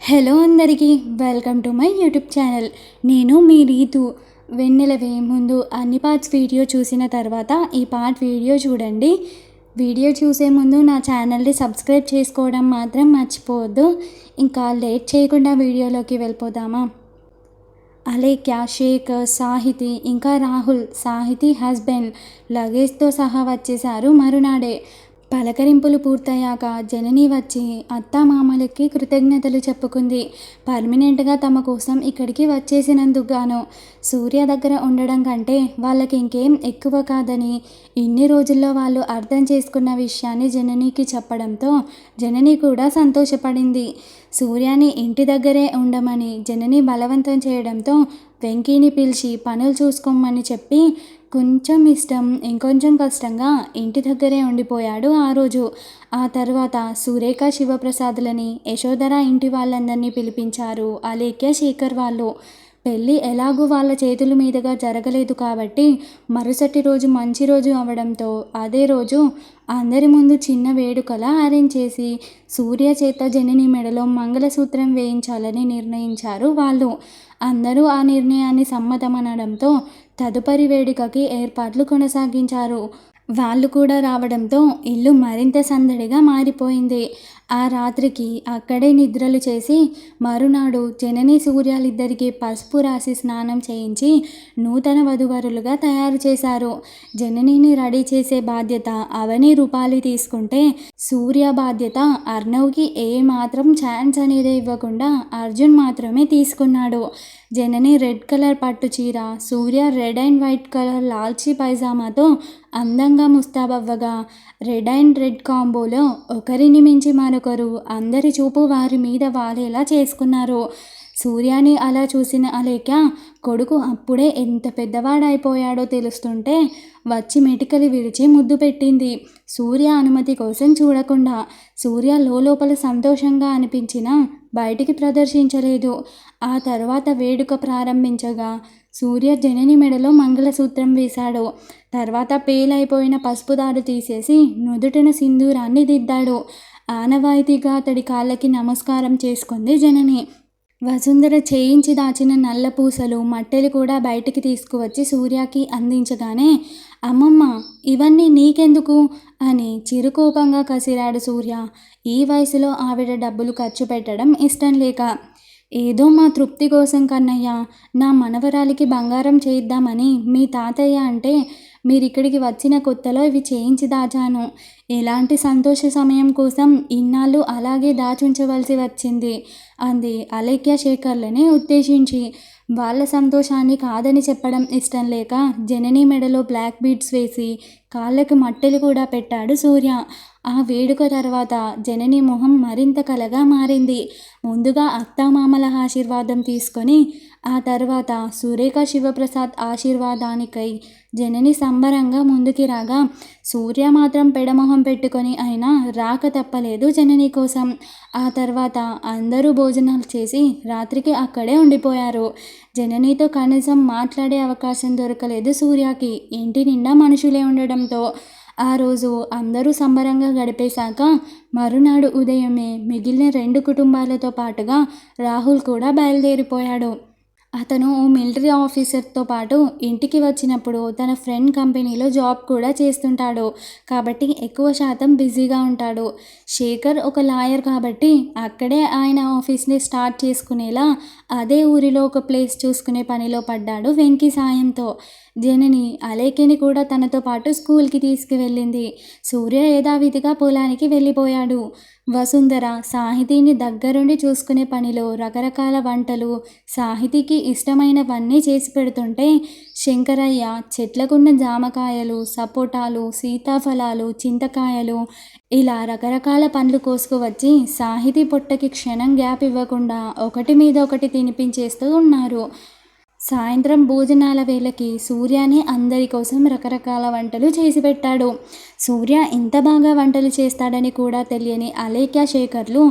Hello అందరికీ welcome to my YouTube channel. నేను మీ రీతు. వెన్నెలవే ముందు అన్ని పార్ట్స్ వీడియో చూసిన తర్వాత ఈ పార్ట్ వీడియో చూడండి. వీడియో చూసే ముందు నా ఛానల్ని సబ్స్క్రైబ్ చేసుకోవడం మాత్రం మర్చిపోవద్దు. ఇంకా లేట్ చేయకుండా వీడియోలోకి వెళ్ళిపోదామా. అలేఖ్య, శేఖర్, సాహితి ఇంకా రాహుల్, సాహితి హస్బెండ్ లగేజ్తో సహా వచ్చేశారు మరునాడే. పలకరింపులు పూర్తయ్యాక జనని వచ్చి అత్తామామలకి కృతజ్ఞతలు చెప్పుకుంది. పర్మనెంట్గా తమ కోసం ఇక్కడికి వచ్చేసినందుకు గాను. సూర్య దగ్గర ఉండడం కంటే వాళ్ళకి ఇంకేం ఎక్కువ కాదని ఇన్ని రోజుల్లో వాళ్ళు అర్థం చేసుకున్న విషయాన్ని జననికి చెప్పడంతో జనని కూడా సంతోషపడింది. సూర్యాని ఇంటి దగ్గరే ఉండమని జనని బలవంతం చేయడంతో వెంకీని పిలిచి పనులు చూసుకోమని చెప్పి కొంచెం ఇష్టం ఇంకొంచెం కష్టంగా ఇంటి దగ్గరే ఉండిపోయాడు ఆ రోజు. ఆ తర్వాత సురేఖ, శివప్రసాద్లని, యశోధర ఇంటి వాళ్ళందరినీ పిలిపించారు అలేఖ్య, శేఖర్ వాళ్ళు. పెళ్ళి ఎలాగూ వాళ్ళ చేతుల మీదుగా జరగలేదు కాబట్టి మరుసటి రోజు మంచి రోజు అవడంతో అదే రోజు అందరి ముందు చిన్న వేడుకలా అరేంజ్ చేసి సూర్య చేత జనని మెడలో మంగళసూత్రం వేయించాలని నిర్ణయించారు వాళ్ళు. అందరూ ఆ నిర్ణయాన్ని సమ్మతమనడంతో తదుపరి వేడుకకి ఏర్పాట్లు కొనసాగించారు. వాళ్ళు కూడా రావడంతో ఇల్లు మరింత సందడిగా మారిపోయింది. ఆ రాత్రికి అక్కడే నిద్రలు చేసి మరునాడు జనని, సూర్యాలిద్దరికీ పసుపు రాసి స్నానం చేయించి నూతన వధువరులుగా తయారు చేశారు. జననిని రెడీ చేసే బాధ్యత అవని, రూపాలి తీసుకుంటే సూర్య బాధ్యత అర్ణవ్కి ఏమాత్రం ఛాన్స్ అనేది ఇవ్వకుండా అర్జున్ మాత్రమే తీసుకున్నాడు. జనని రెడ్ కలర్ పట్టు చీర, సూర్య రెడ్ అండ్ వైట్ కలర్ లాల్చీ పైజామాతో అందంగా ముస్తాబవ్వగా రెడ్ అండ్ రెడ్ కాంబోలో ఒకరిని మించి మరొకరు అందరి చూపు వారి మీద వాలేలా చేసుకున్నారు. సూర్యాని అలా చూసిన అలేఖ్య కొడుకు అప్పుడే ఎంత పెద్దవాడైపోయాడో తెలుస్తుంటే వచ్చి మెటికలు విరిచి ముద్దు పెట్టింది. సూర్య అనుమతి కోసం చూడకుండా. సూర్య లోపల సంతోషంగా అనిపించినా బయటికి ప్రదర్శించలేదు. ఆ తర్వాత వేడుక ప్రారంభించగా సూర్య జనని మెడలో మంగళసూత్రం వేశాడు. తర్వాత పేలైపోయిన పసుపు దాడు తీసేసి నుదుటిన సింధూరాన్ని దిద్దాడు. ఆనవాయితీగా అతడి కాళ్ళకి నమస్కారం చేసుకుంది జనని. వసుంధర చేయించి దాచిన నల్ల పూసలు, మట్టెలు కూడా బయటికి తీసుకువచ్చి సూర్యకి అందించగానే అమ్మమ్మ ఇవన్నీ నీకెందుకు అని చిరుకోపంగా కసిరాడు సూర్య. ఈ వయసులో ఆవిడ డబ్బులు ఖర్చు పెట్టడం ఇష్టం లేక. ఏదో మా తృప్తి కోసం కన్నయ్య, నా మనవరాలికి బంగారం చేయిద్దామని మీ తాతయ్య అంటే మీరిక్కడికి వచ్చిన కొత్తలో ఇవి చేయించి దాచాను. ఎలాంటి సంతోష సమయం కోసం ఇన్నాళ్ళు అలాగే దాచుంచవలసి వచ్చింది అంది అలేఖ్య శేఖర్లని ఉద్దేశించి. వాళ్ళ సంతోషాన్ని కాదని చెప్పడం ఇష్టం లేక జనని మెడలో బ్లాక్ బీడ్స్ వేసి కాళ్ళకి మట్టెలు కూడా పెట్టాడు సూర్య. ఆ వేడుక తర్వాత జనని మొహం మరింత కలగా మారింది. ముందుగా అత్తామామల ఆశీర్వాదం తీసుకొని ఆ తర్వాత సురేఖ, శివప్రసాద్ ఆశీర్వాదానికై జనని సంబరంగా ముందుకి రాగా సూర్య మాత్రం పెడమొహం పెట్టుకొని అయినా రాక తప్పలేదు జనని కోసం. ఆ తర్వాత అందరూ భోజనాలు చేసి రాత్రికి అక్కడే ఉండిపోయారు. జననితో కనీసం మాట్లాడే అవకాశం దొరకలేదు సూర్యకి. ఇంటి నిండా మనుషులే ఉండడంతో ఆ రోజు అందరూ సంబరంగా గడిపేశాక మరునాడు ఉదయమే మిగిలిన 2 కుటుంబాలతో పాటుగా రాహుల్ కూడా బయలుదేరిపోయాడు. అతను ఓ మిలిటరీ ఆఫీసర్తో పాటు ఇంటికి వచ్చినప్పుడు తన ఫ్రెండ్ కంపెనీలో జాబ్ కూడా చేస్తుంటాడు కాబట్టి ఎక్కువ శాతం బిజీగా ఉంటాడు. శేఖర్ ఒక లాయర్ కాబట్టి అక్కడే ఆయన ఆఫీస్ని స్టార్ట్ చేసుకునేలా అదే ఊరిలో ఒక ప్లేస్ చూసుకునే పనిలో పడ్డాడు వెంకీ సాయంతో. జనని అలేఖ్యని కూడా తనతో పాటు స్కూల్కి తీసుకువెళ్ళింది. సూర్య యథావిధిగా పొలానికి వెళ్ళిపోయాడు. వసుంధర సాహితీని దగ్గరుండి చూసుకునే పనిలో రకరకాల వంటలు, సాహితీకి ఇష్టమైనవన్నీ చేసి పెడుతుంటే శంకరయ్య చెట్లకున్న జామకాయలు, సపోటాలు, సీతాఫలాలు, చింతకాయలు ఇలా రకరకాల పండ్లు కోసుకువచ్చి సాహితీ పొట్టకి క్షణం గ్యాప్ ఇవ్వకుండా ఒకటి మీద ఒకటి తినిపించేస్తూ ఉన్నారు. సాయంత్రం భోజనాల వేళకి సూర్యనే అందరి కోసం రకరకాల వంటలు చేసి పెట్టాడు. సూర్య ఇంత బాగా వంటలు చేస్తాడని కూడా తెలియని అలేఖ్య, శేఖర్లు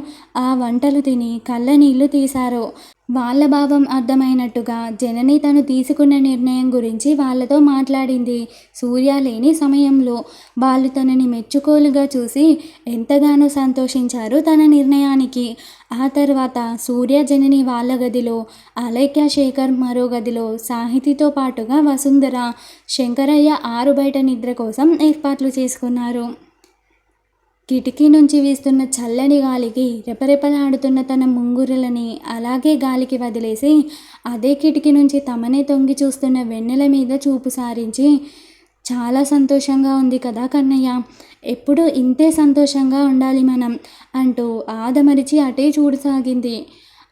ఆ వంటలు తిని కళ్ళ నీళ్లు తీశారు. వాళ్ళ భావం అర్థమైనట్టుగా జనని తను తీసుకున్న నిర్ణయం గురించి వాళ్ళతో మాట్లాడింది. సూర్య లేని సమయంలో వాళ్ళు తనని మెచ్చుకోలుగా చూసి ఎంతగానో సంతోషించారు తన నిర్ణయానికి. ఆ తర్వాత సూర్య జనని వాళ్ళ గదిలో, అలేఖ్య శేఖర్ మరో గదిలో, సాహితితో పాటుగా వసుంధర, శంకరయ్య ఆరు బయట నిద్ర కోసం ఏర్పాట్లు చేసుకున్నారు. కిటికీ నుంచి వీస్తున్న చల్లని గాలికి రెపరెపలాడుతున్న తన ముంగురులని అలాగే గాలికి వదిలేసి అదే కిటికీ నుంచి తమనే తొంగి చూస్తున్న వెన్నెల మీద చూపు సారించి, చాలా సంతోషంగా ఉంది కదా కన్నయ్య, ఎప్పుడూ ఇంతే సంతోషంగా ఉండాలి మనం అంటూ ఆదమరిచి అటే చూడసాగింది.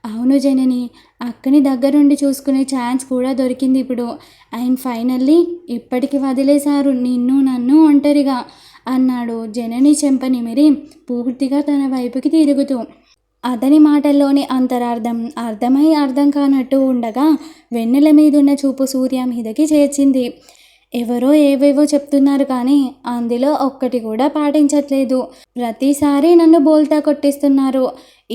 అవును జనని, అక్కని దగ్గరుండి చూసుకునే ఛాన్స్ కూడా దొరికింది ఇప్పుడు. అండ్ ఫైనల్లీ ఇప్పటికి వదిలేశారు నిన్ను నన్ను ఒంటరిగా అన్నాడు జనని చెంప నిమిరి పూర్తిగా తన వైపుకి తిరుగుతూ. అతని మాటల్లోని అంతరార్థం అర్థమై అర్థం కానట్టు ఉండగా వెన్నెల మీదున్న చూపు సూర్య మీదకి చేర్చింది. ఎవరో ఏవేవో చెప్తున్నారు కానీ అందులో ఒక్కటి కూడా పాటించట్లేదు. ప్రతిసారి నన్ను బోల్తా కొట్టిస్తున్నారు.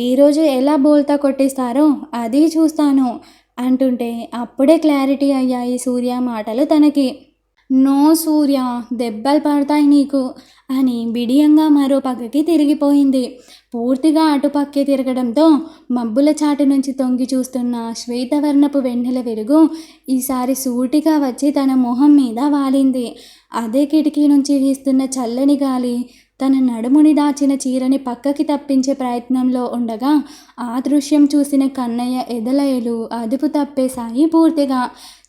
ఈరోజు ఎలా బోల్తా కొట్టిస్తారో అది చూస్తాను అంటుంటే అప్పుడే క్లారిటీ అయ్యాయి సూర్య మాటలు తనకి. నో సూర్య, దెబ్బలు పడతాయి నీకు అని బిడియంగా మరో పక్కకి తిరిగిపోయింది. పూర్తిగా అటుపక్కే తిరగడంతో మబ్బుల చాటు నుంచి తొంగి చూస్తున్న శ్వేతవర్ణపు వెన్నెల వెలుగు ఈసారి సూటిగా వచ్చి తన మొహం మీద వాలింది. అదే కిటికీ నుంచి వీస్తున్న చల్లని గాలి తన నడుముని దాచిన చీరని పక్కకి తప్పించే ప్రయత్నంలో ఉండగా ఆ దృశ్యం చూసిన కన్నయ్య ఎదలయలు అదుపు తప్పేశాయి పూర్తిగా.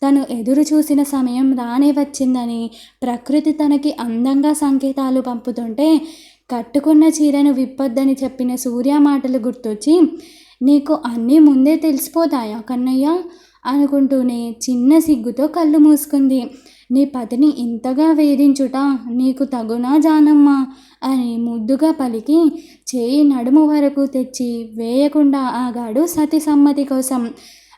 తను ఎదురు చూసిన సమయం రానే వచ్చిందని ప్రకృతి తనకి అందంగా సంకేతాలు పంపుతుంటే కట్టుకున్న చీరను విప్పొద్దని చెప్పిన సూర్య మాటలు గుర్తొచ్చి, నీకు అన్నీ ముందే తెలిసిపోతాయా కన్నయ్య అనుకుంటూనే చిన్న సిగ్గుతో కళ్ళు మూసుకుంది. నీ పతిని ఇంతగా వేధించుట నీకు తగునా జానమ్మా అని ముద్దుగా పలికి చేయి నడుము వరకు తెచ్చి వేయకుండా ఆగాడు సతి సమ్మతి కోసం.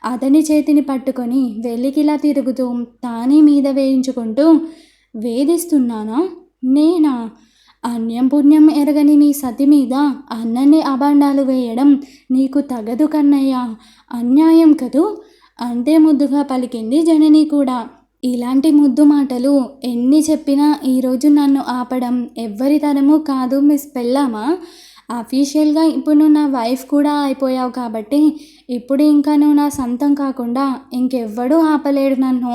అతని చేతిని పట్టుకొని వెలికిలా తిరుగుతూ తానే మీద వేయించుకుంటూ, వేధిస్తున్నానా నేనా? అన్యం పుణ్యం ఎరగని నీ సతి మీద అన్నన్ని అభాండాలు వేయడం నీకు తగదు కన్నయ్య, అన్యాయం కదూ అంతే ముద్దుగా పలికింది జనని కూడా. ఇలాంటి ముద్దు మాటలు ఎన్ని చెప్పినా ఈరోజు నన్ను ఆపడం ఎవ్వరి తరమూ కాదు మిస్ పెళ్ళామా. అఫీషియల్గా ఇప్పుడు నువ్వు నా వైఫ్ కూడా అయిపోయావు కాబట్టి ఇప్పుడు ఇంకా నువ్వు నా సొంతం కాకుండా ఇంకెవ్వడూ ఆపలేడు నన్ను.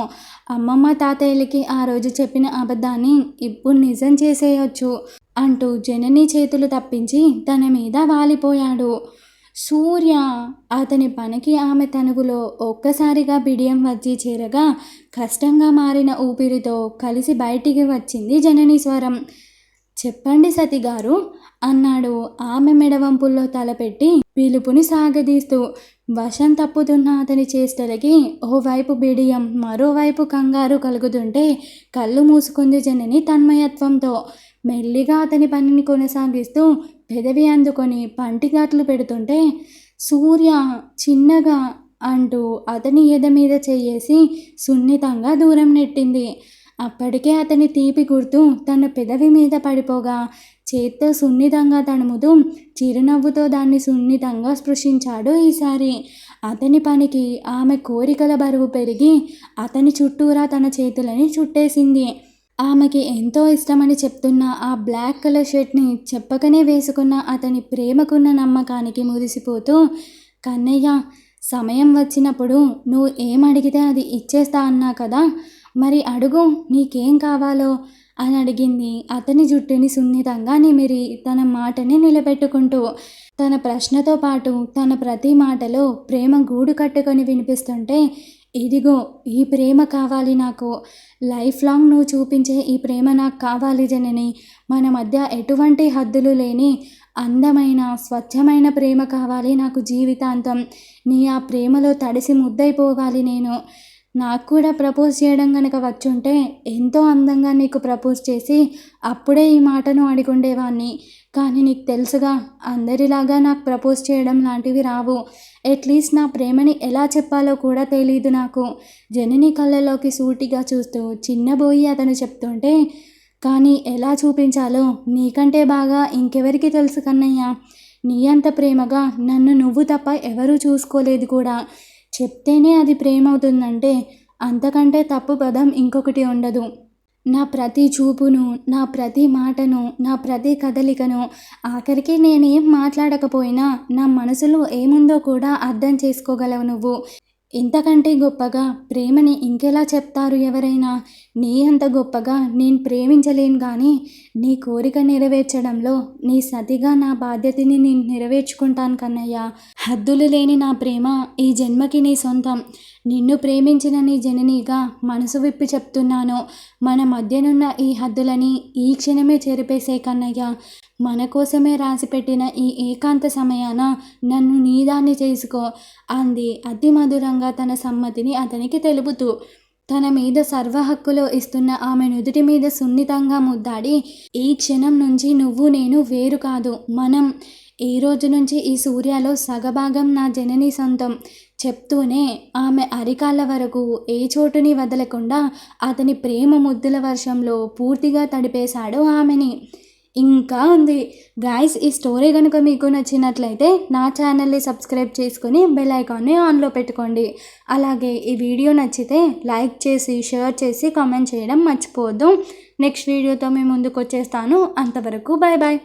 అమ్మమ్మ తాతయ్యలకి ఆ రోజు చెప్పిన అబద్ధాన్ని ఇప్పుడు నిజం చేసేయొచ్చు అంటూ జనని చేతులు తప్పించి తన మీద వాలిపోయాడు. సూర్య అతని పనికి ఆమె తనువులో ఒక్కసారిగా బిడియం వచ్చి చేరగా కష్టంగా మారిన ఊపిరితో కలిసి బయటికి వచ్చింది జనని స్వరం. చెప్పండి సతిగారు అన్నాడు ఆమె మెడవంపుల్లో తలపెట్టి పిలుపుని సాగదీస్తూ. వశం తప్పుతున్న అతని చేష్టలకి ఓవైపు బిడియం మరోవైపు కంగారు కలుగుతుంటే కళ్ళు మూసుకుంది జనని తన్మయత్వంతో. మెల్లిగా అతని పనిని కొనసాగిస్తూ పెదవి అందుకొని పంటిగాట్లు పెడుతుంటే సూర్య చిన్నగా అంటూ అతని ఎద మీద చెయ్యేసి సున్నితంగా దూరం నెట్టింది. అప్పటికే అతని తీపి గుర్తు తన పెదవి మీద పడిపోగా చేత్తో సున్నితంగా తడుముతూ చిరునవ్వుతో దాన్ని సున్నితంగా స్పృశించాడు ఈసారి. అతని పనికి ఆమె కోరికల బరువు పెరిగి అతని చుట్టూరా తన చేతులని చుట్టేసింది. ఆమెకి ఎంతో ఇష్టమని చెప్తున్న ఆ బ్లాక్ కలర్ షర్ట్ని చెప్పకనే వేసుకున్న అతని ప్రేమకున్న నమ్మకానికి మురిసిపోతూ, కన్నయ్య సమయం వచ్చినప్పుడు నువ్వు ఏం అడిగితే అది ఇచ్చేస్తా అన్నా కదా, మరి అడుగు నీకేం కావాలో అని అడిగింది అతని జుట్టుని సున్నితంగా నిమిరి తన మాటని నిలబెట్టుకుంటూ. తన ప్రశ్నతో పాటు తన ప్రతి మాటలో ప్రేమ గూడు కట్టుకొని వినిపిస్తుంటే, ఇదిగో ఈ ప్రేమ కావాలి నాకు, లైఫ్ లాంగ్ నువ్వు చూపించే ఈ ప్రేమ నాకు కావాలి జనని, మన మధ్య ఎటువంటి హద్దులు లేని అందమైన స్వచ్ఛమైన ప్రేమ కావాలి నాకు జీవితాంతం, నీ ఆ ప్రేమలో తడిసి ముద్దైపోవాలి నేను. నాకు కూడా ప్రపోజ్ చేయడం కనుక వచ్చుంటే ఎంతో అందంగా నీకు ప్రపోజ్ చేసి అప్పుడే ఈ మాటను అడిగుండేవాణ్ణి. కానీ నీకు తెలుసుగా అందరిలాగా నాకు ప్రపోజ్ చేయడం లాంటివి రావు. అట్లీస్ట్ నా ప్రేమని ఎలా చెప్పాలో కూడా తెలీదు నాకు. జనని కళ్ళలోకి సూటిగా చూస్తూ చిన్నబోయి అతను చెప్తుంటే, కానీ ఎలా చూపించాలో నీకంటే బాగా ఇంకెవరికి తెలుసు కన్నయ్య, నీ అంత ప్రేమగా నన్ను నువ్వు తప్ప ఎవరూ చూసుకోలేదు కూడా. చెప్తేనే అది ప్రేమ అవుతుందంటే అంతకంటే తప్పు పదం ఇంకొకటి ఉండదు. నా ప్రతి చూపును, నా ప్రతి మాటను, నా ప్రతి కదలికను, ఆఖరికి నేనేం మాట్లాడకపోయినా నా మనసులో ఏముందో కూడా అర్థం చేసుకోగలవు నువ్వు. ఇంతకంటే గొప్పగా ప్రేమని ఇంకెలా చెప్తారు ఎవరైనా? నీ అంత గొప్పగా నేను ప్రేమించలేను కానీ నీ కోరిక నెరవేర్చడంలో నీ సతిగా నా బాధ్యతని నేను నెరవేర్చుకుంటాను కన్నయ్య. హద్దులు లేని నా ప్రేమ ఈ జన్మకి నీ సొంతం. నిన్ను ప్రేమించిన నీ జననిగా మనసు విప్పి చెప్తున్నాను. మన మధ్యనున్న ఈ హద్దులని ఈ క్షణమే చెరిపేసే కన్నయ్య. మన కోసమే రాసిపెట్టిన ఈ ఏకాంత సమయాన నన్ను నీదాన్ని చేసుకో అంది అతి మధురంగా తన సమ్మతిని అతనికి తెలుపుతూ. తన మీద సర్వ హక్కులు ఇస్తున్న ఆమె నుదుటి మీద సున్నితంగా ముద్దాడి, ఈ క్షణం నుంచి నువ్వు నేను వేరు కాదు, మనం. ఈ రోజు నుంచి ఈ సూర్యలో సగభాగం నా జనని సొంతం చెప్తూనే ఆమె అరికాళ్ళ వరకు ఏ చోటుని వదలకుండా అతని ప్రేమ ముద్దుల వర్షంలో పూర్తిగా తడిపేశాడు ఆమెని. ఇంకా ఉంది గాయ్స్. ఈ స్టోరీ కనుక మీకు నచ్చినట్లయితే నా ఛానల్ని సబ్స్క్రైబ్ చేసుకొని బెల్ ఐకాన్ని ఆన్లో పెట్టుకోండి. అలాగే ఈ వీడియో నచ్చితే లైక్ చేసి షేర్ చేసి కామెంట్ చేయడం మర్చిపోవద్దు. నెక్స్ట్ వీడియోతో మీ ముందుకు వచ్చేస్తాను. అంతవరకు బాయ్ బాయ్.